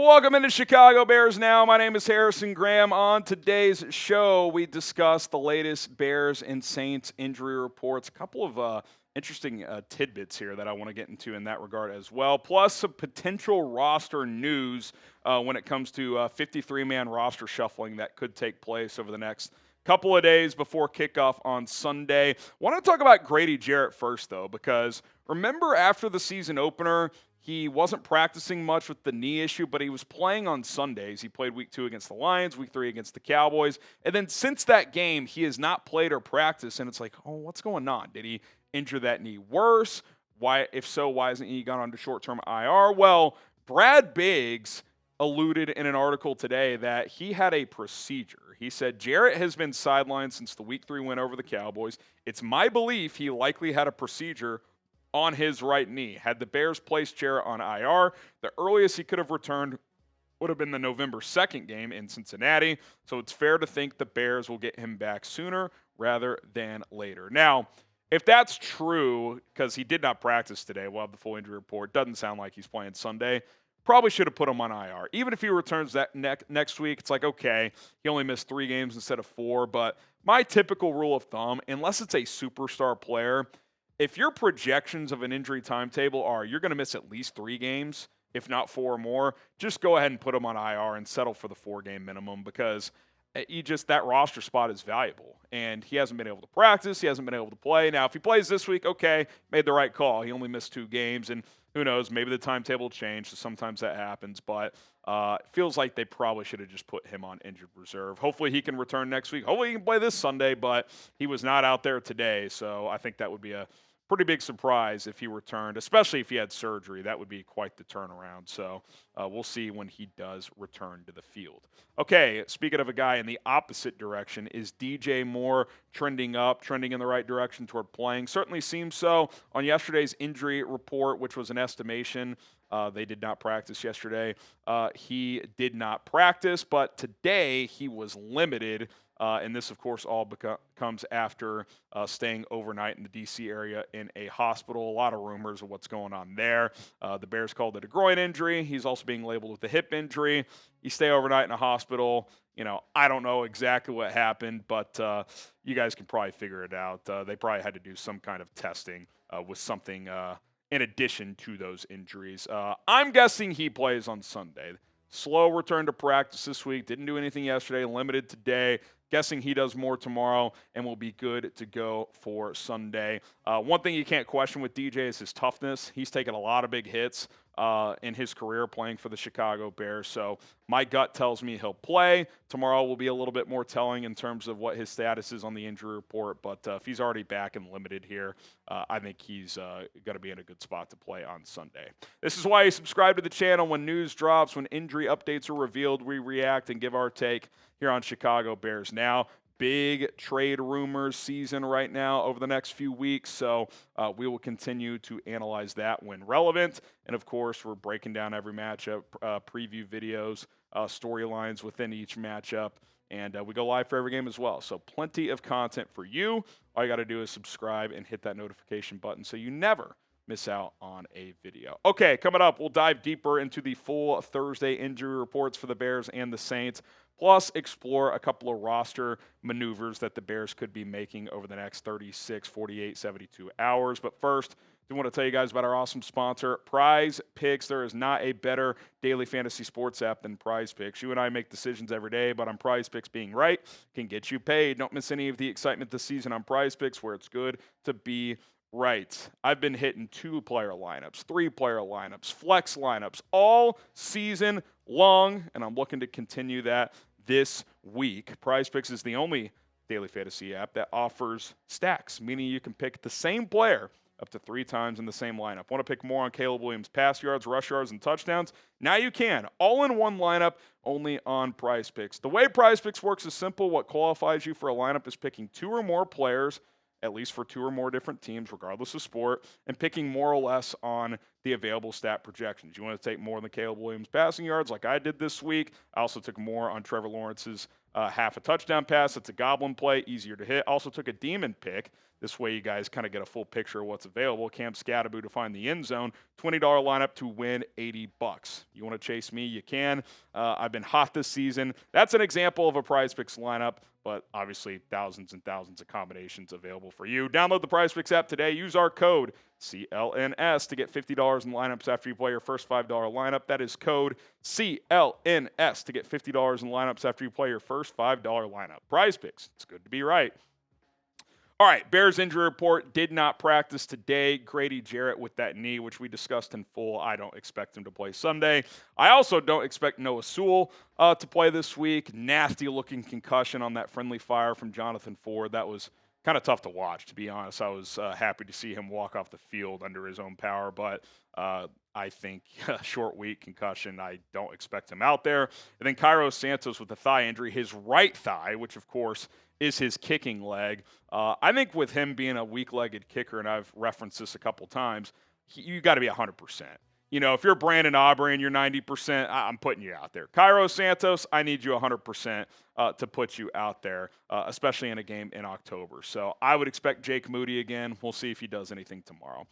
Welcome into Chicago Bears Now. My name is Harrison Graham. On today's show, we discuss the latest Bears and Saints injury reports. A couple of interesting tidbits here that I want to get into in that regard as well, plus some potential roster news when it comes to 53-man roster shuffling that could take place over the next couple of days before kickoff on Sunday. Want to talk about Grady Jarrett first, though, because remember after the season opener, he wasn't practicing much with the knee issue, but he was playing on Sundays. He played week 2 against the Lions, week 3 against the Cowboys. And then since that game, he has not played or practiced. And it's like, oh, what's going on? Did he injure that knee worse? Why, if so, why hasn't he gone on to short-term IR? Well, Brad Biggs alluded in an article today that he had a procedure. He said, Jarrett has been sidelined since the week 3 win over the Cowboys. It's my belief he likely had a procedure on his right knee. Had the Bears placed Jarrett on IR, the earliest he could have returned would have been the November 2nd game in Cincinnati. So it's fair to think the Bears will get him back sooner rather than later. Now, if that's true, because he did not practice today, we'll have the full injury report. Doesn't sound like he's playing Sunday. Probably should have put him on IR. Even if he returns that next week, it's like, okay, he only missed 3 games instead of 4. But my typical rule of thumb, unless it's a superstar player, if your projections of an injury timetable are you're going to miss at least 3 games, if not 4 or more, just go ahead and put him on IR and settle for the 4-game minimum because that roster spot is valuable. And he hasn't been able to practice. He hasn't been able to play. Now, if he plays this week, okay, made the right call. He only missed 2 games, and who knows, maybe the timetable changed, so sometimes that happens. But it feels like they probably should have just put him on injured reserve. Hopefully he can return next week. Hopefully he can play this Sunday, but he was not out there today, so I think that would be a pretty big surprise if he returned, especially if he had surgery. That would be quite the turnaround. So we'll see when he does return to the field. Okay, speaking of a guy in the opposite direction, is DJ Moore trending up, trending in the right direction toward playing? Certainly seems so. On yesterday's injury report, which was an estimation, they did not practice yesterday. He did not practice, but today he was limited. And this, of course, all comes after staying overnight in the D.C. area in a hospital. A lot of rumors of what's going on there. The Bears called it a groin injury. He's also being labeled with a hip injury. You stay overnight in a hospital. I don't know exactly what happened, but you guys can probably figure it out. They probably had to do some kind of testing with something in addition to those injuries. I'm guessing he plays on Sunday. Slow return to practice this week. Didn't do anything yesterday. Limited today. Guessing he does more tomorrow and will be good to go for Sunday. One thing you can't question with DJ is his toughness. He's taken a lot of big hits in his career playing for the Chicago Bears. So my gut tells me he'll play. Tomorrow will be a little bit more telling in terms of what his status is on the injury report. But if he's already back and limited here, I think he's going to be in a good spot to play on Sunday. This is why you subscribe to the channel. When news drops, when injury updates are revealed, we react and give our take here on Chicago Bears Now. Big trade rumors season right now over the next few weeks, so we will continue to analyze that when relevant. And, of course, we're breaking down every matchup, preview videos, storylines within each matchup, and we go live for every game as well. So plenty of content for you. All you got to do is subscribe and hit that notification button so you never miss out on a video. Okay, coming up, we'll dive deeper into the full Thursday injury reports for the Bears and the Saints, plus explore a couple of roster maneuvers that the Bears could be making over the next 36, 48, 72 hours. But first, I want to tell you guys about our awesome sponsor, Prize Picks. There is not a better daily fantasy sports app than Prize Picks. You and I make decisions every day, but on Prize Picks, being right can get you paid. Don't miss any of the excitement this season on Prize Picks, where it's good to be right. I've been hitting 2-player lineups, 3-player lineups, flex lineups all season long, and I'm looking to continue that this week. Prize Picks is the only daily fantasy app that offers stacks, meaning you can pick the same player up to 3 times in the same lineup. Want to pick more on Caleb Williams' pass yards, rush yards, and touchdowns? Now you can. All in one lineup, only on Prize Picks. The way Prize Picks works is simple. What qualifies you for a lineup is picking 2 or more players, at least for 2 or more different teams, regardless of sport, and picking more or less on the available stat projections. You want to take more than Caleb Williams passing yards like I did this week. I also took more on Trevor Lawrence's half a touchdown pass. It's a goblin play, easier to hit. Also took a demon pick. This way you guys kind of get a full picture of what's available. Cam Scatterby to find the end zone. $20 lineup to win $80. You want to chase me? You can. I've been hot this season. That's an example of a Prize Picks lineup, but obviously thousands and thousands of combinations available for you. Download the Prize Picks app today. Use our code CLNS to get $50 in lineups after you play your first $5 lineup. That is code CLNS to get $50 in lineups after you play your first $5 lineup. Prize Picks. It's good to be right. All right, Bears injury report, did not practice today. Grady Jarrett with that knee, which we discussed in full. I don't expect him to play Sunday. I also don't expect Noah Sewell to play this week. Nasty-looking concussion on that friendly fire from Jonathan Ford. That was kind of tough to watch, to be honest. I was happy to see him walk off the field under his own power, but I think short week concussion, I don't expect him out there. And then Cairo Santos with a thigh injury, his right thigh, which, of course, is his kicking leg. I think with him being a weak-legged kicker, and I've referenced this a couple times, you got to be 100%. You know, if you're Brandon Aubrey and you're 90%, I'm putting you out there. Cairo Santos, I need you 100% to put you out there, especially in a game in October. So I would expect Jake Moody again. We'll see if he does anything tomorrow.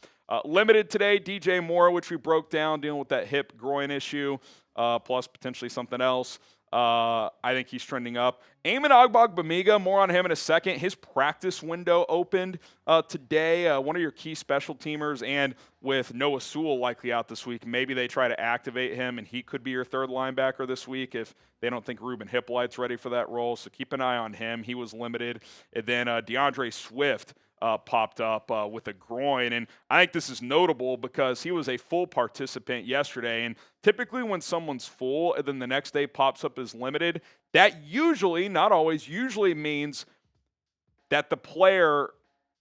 Limited today, DJ Moore, which we broke down, dealing with that hip groin issue, plus potentially something else. I think he's trending up. Ogbongbemiga, more on him in a second. His practice window opened today. One of your key special teamers, and with Noah Sewell likely out this week, maybe they try to activate him, and he could be your third linebacker this week if they don't think Ruben Hippolyte's ready for that role. So keep an eye on him. He was limited. And then DeAndre Swift popped up with a groin. And I think this is notable because he was a full participant yesterday. And typically when someone's full and then the next day pops up as limited, that usually, not always, usually means that the player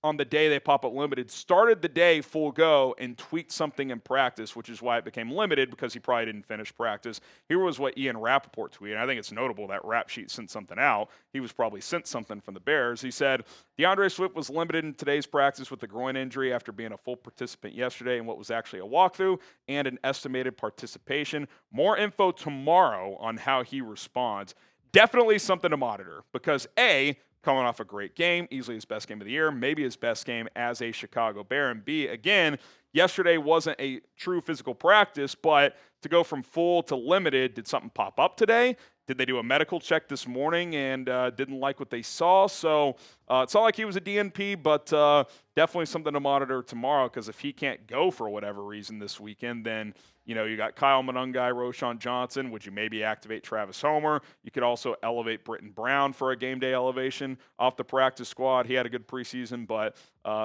on the day they pop up limited started the day full go and tweaked something in practice, which is why it became limited, because he probably didn't finish practice. Here was what Ian Rappaport tweeted. I think it's notable that Rap Sheet sent something out. He was probably sent something from the Bears. He said, DeAndre Swift was limited in today's practice with a groin injury after being a full participant yesterday in what was actually a walkthrough and an estimated participation. More info tomorrow on how he responds. Definitely something to monitor because A, coming off a great game, easily his best game of the year, maybe his best game as a Chicago Bear. And B, again, yesterday wasn't a true physical practice, but to go from full to limited, did something pop up today? Did they do a medical check this morning and didn't like what they saw? So it's not like he was a DNP, but definitely something to monitor tomorrow, because if he can't go for whatever reason this weekend, then you got Kyle Monungai, Roschon Johnson. Would you maybe activate Travis Homer? You could also elevate Britton Brown for a game day elevation off the practice squad. He had a good preseason, but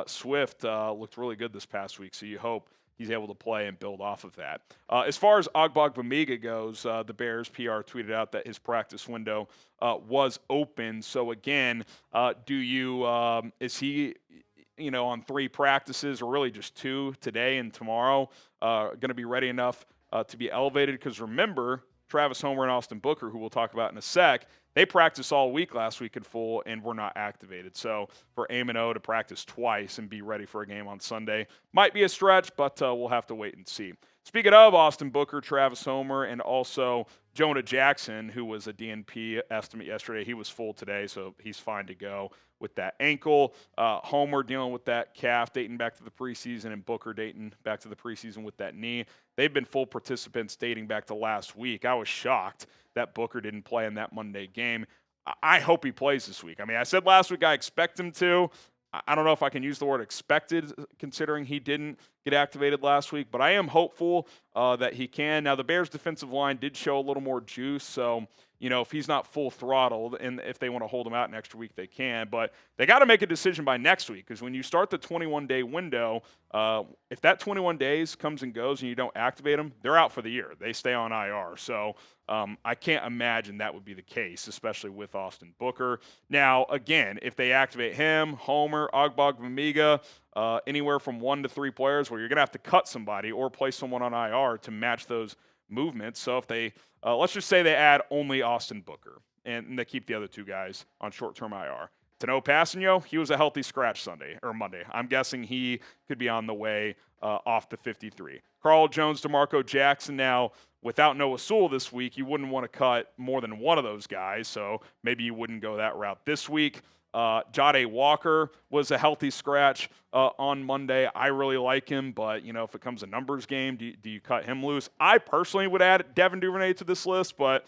Swift looked really good this past week, so you hope he's able to play and build off of that. As far as Ogbongbemiga goes, the Bears PR tweeted out that his practice window was open. So again, is he on 3 practices, or really just 2 today and tomorrow, going to be ready enough to be elevated? Because remember, Travis Homer and Austin Booker, who we'll talk about in a sec, they practiced all week last week in full and were not activated. So for O to practice twice and be ready for a game on Sunday might be a stretch, but we'll have to wait and see. Speaking of Austin Booker, Travis Homer, and also Jonah Jackson, who was a DNP estimate yesterday, he was full today, so he's fine to go with that ankle. Homer dealing with that calf dating back to the preseason, and Booker dating back to the preseason with that knee. They've been full participants dating back to last week. I was shocked that Booker didn't play in that Monday game. I hope he plays this week. I mean, I said last week I expect him to. I don't know if I can use the word expected, considering he didn't get activated last week, but I am hopeful that he can. Now, the Bears' defensive line did show a little more juice, so if he's not full throttled, and if they want to hold him out an extra week, they can. But they got to make a decision by next week, because when you start the 21-day window, if that 21 days comes and goes and you don't activate them, they're out for the year. They stay on IR. So I can't imagine that would be the case, especially with Austin Booker. Now, again, if they activate him, Homer, Ogbongbemiga, anywhere from 1 to 3 players, where you're going to have to cut somebody or place someone on IR to match those movements. So if they, let's just say they add only Austin Booker and they keep the other 2 guys on short-term IR. Tano Passanio, he was a healthy scratch Sunday or Monday. I'm guessing he could be on the way off the 53. Carl Jones, DeMarco Jackson. Now, without Noah Sewell this week, you wouldn't want to cut more than one of those guys, so maybe you wouldn't go that route this week. Jade Walker was a healthy scratch on Monday. I really like him, but, if it comes a numbers game, do you cut him loose? I personally would add Devin Duvernay to this list, but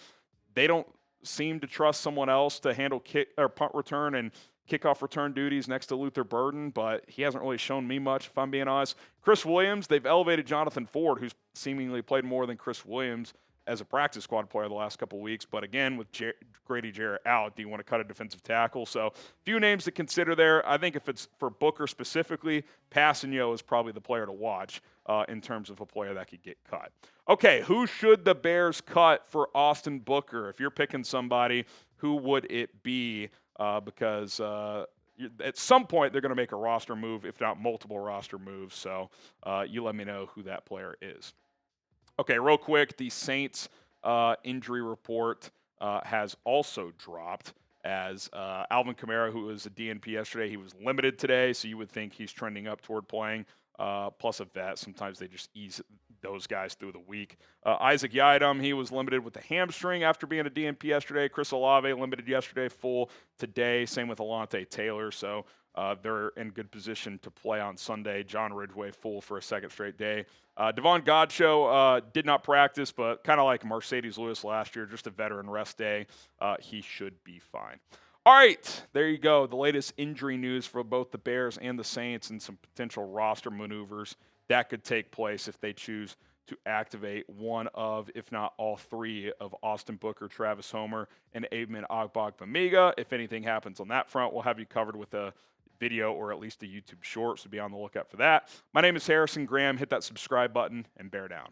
they don't seem to trust someone else to handle kick or punt return and kickoff return duties next to Luther Burden, but he hasn't really shown me much, if I'm being honest. Chris Williams, they've elevated Jonathan Ford, who's seemingly played more than Chris Williams as a practice squad player the last couple of weeks. But again, with Grady Jarrett out, do you want to cut a defensive tackle? So few names to consider there. I think if it's for Booker specifically, Passanio is probably the player to watch in terms of a player that could get cut. Okay, who should the Bears cut for Austin Booker? If you're picking somebody, who would it be? Because at some point they're going to make a roster move, if not multiple roster moves. So you let me know who that player is. Okay, real quick, the Saints injury report has also dropped as Alvin Kamara, who was a DNP yesterday, he was limited today, so you would think he's trending up toward playing. Plus a vet, sometimes they just ease those guys through the week. Isaac Yiadom, he was limited with the hamstring after being a DNP yesterday. Chris Olave limited yesterday, full today. Same with Alontae Taylor, so they're in good position to play on Sunday. John Ridgeway full for a second straight day. Devon Godchaux did not practice, but kind of like Mercedes Lewis last year, just a veteran rest day. He should be fine. All right, there you go. The latest injury news for both the Bears and the Saints and some potential roster maneuvers that could take place if they choose to activate one of, if not all three, of Austin Booker, Travis Homer, and Ogbongbemiga. If anything happens on that front, we'll have you covered with a video or at least a YouTube short, so be on the lookout for that. My name is Harrison Graham. Hit that subscribe button and bear down.